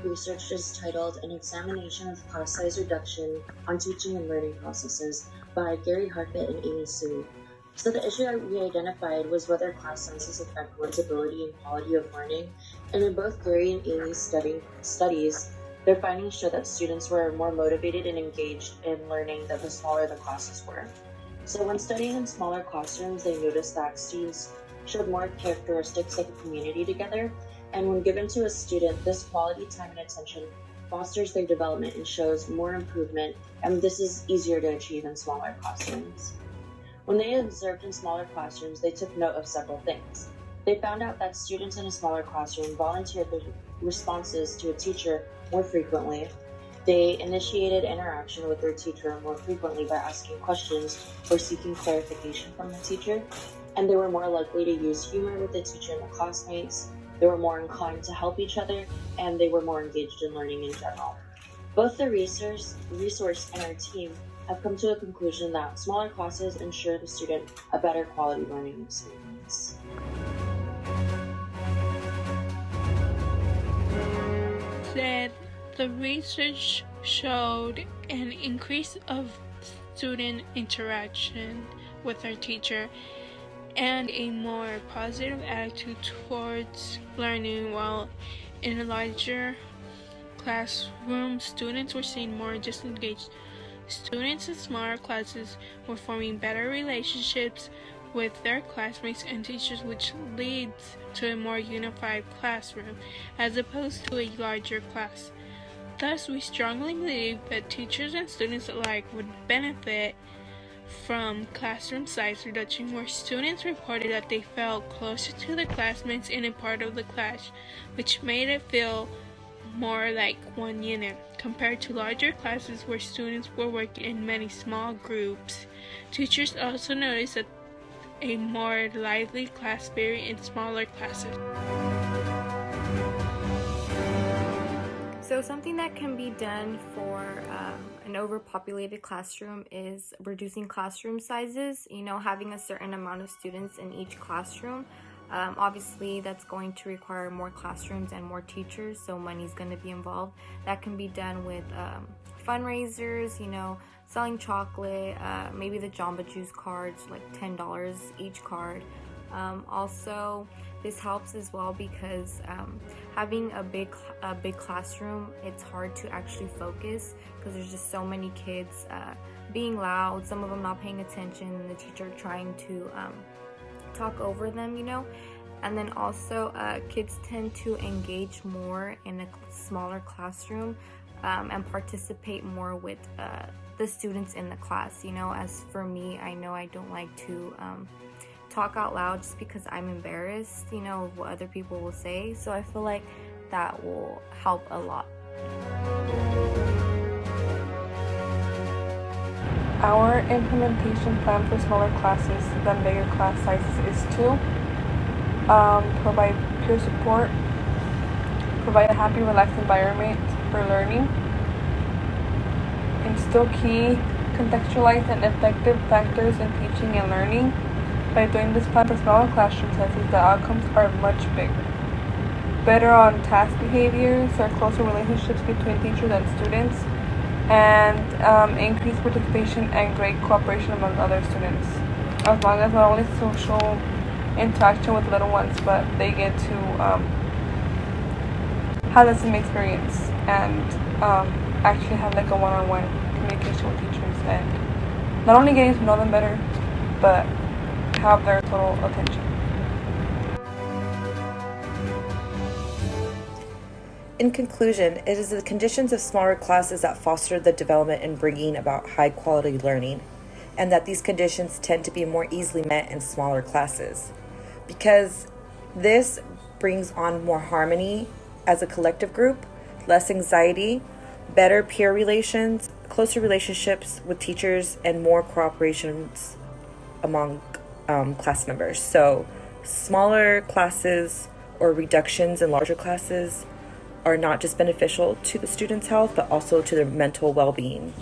research is titled An Examination of Class Size Reduction on Teaching and Learning Processes by Gary Harpett and Amy Sui. So the issue that we identified was whether class sizes affect one's ability and quality of learning, and in both Gary and Amy's studies, their findings show that students were more motivated and engaged in learning the smaller the classes were. So when studying in smaller classrooms, they noticed that students showed more characteristics like a community together, and when given to a student, this quality time and attention fosters their development and shows more improvement, and this is easier to achieve in smaller classrooms. When they observed in smaller classrooms, they took note of several things. They found out that students in a smaller classroom volunteered their responses to a teacher more frequently. They initiated interaction with their teacher more frequently by asking questions or seeking clarification from the teacher, and they were more likely to use humor with the teacher and the classmates. They were more inclined to help each other, and they were more engaged in learning in general. Both the resource and our team have come to a conclusion that smaller classes ensure the student a better quality learning experience. Said the research showed an increase of student interaction with their teacher and a more positive attitude towards learning, while in a larger classroom, students were seen more disengaged. Students in smaller classes were forming better relationships with their classmates and teachers, which leads to a more unified classroom as opposed to a larger class. Thus, we strongly believe that teachers and students alike would benefit from classroom size reduction, where students reported that they felt closer to the classmates in a part of the class, which made it feel more like one unit, compared to larger classes where students were working in many small groups. Teachers also noticed that a more lively class spirit in smaller classes. So something that can be done for an overpopulated classroom is reducing classroom sizes, having a certain amount of students in each classroom. Obviously, that's going to require more classrooms and more teachers, so money's going to be involved. That can be done with fundraisers, selling chocolate, maybe the Jamba Juice cards, like $10 each card. Also, this helps as well because having a big classroom, it's hard to actually focus because there's just so many kids being loud, some of them not paying attention, and the teacher trying to talk over them, And then also, kids tend to engage more in a smaller classroom and participate more with the students in the class. As for me, I know I don't like to talk out loud just because I'm embarrassed, of what other people will say. So I feel like that will help a lot. Our implementation plan for smaller classes than bigger class sizes is to provide peer support, provide a happy, relaxed environment for learning, instill key, contextualized, and effective factors in teaching and learning. By doing this plan for smaller classroom sizes, the outcomes are much bigger. Better on task behaviors or closer relationships between teachers and students, and increased participation and great cooperation among other students, as long as not only social interaction with little ones, but they get to have the same experience and actually have like a one-on-one communication with teachers, and not only getting to know them better, but have their total attention. In conclusion, it is the conditions of smaller classes that foster the development in bringing about high-quality learning, and that these conditions tend to be more easily met in smaller classes, because this brings on more harmony as a collective group, less anxiety, better peer relations, closer relationships with teachers, and more cooperations among class members. So smaller classes or reductions in larger classes are not just beneficial to the students' health, but also to their mental well-being.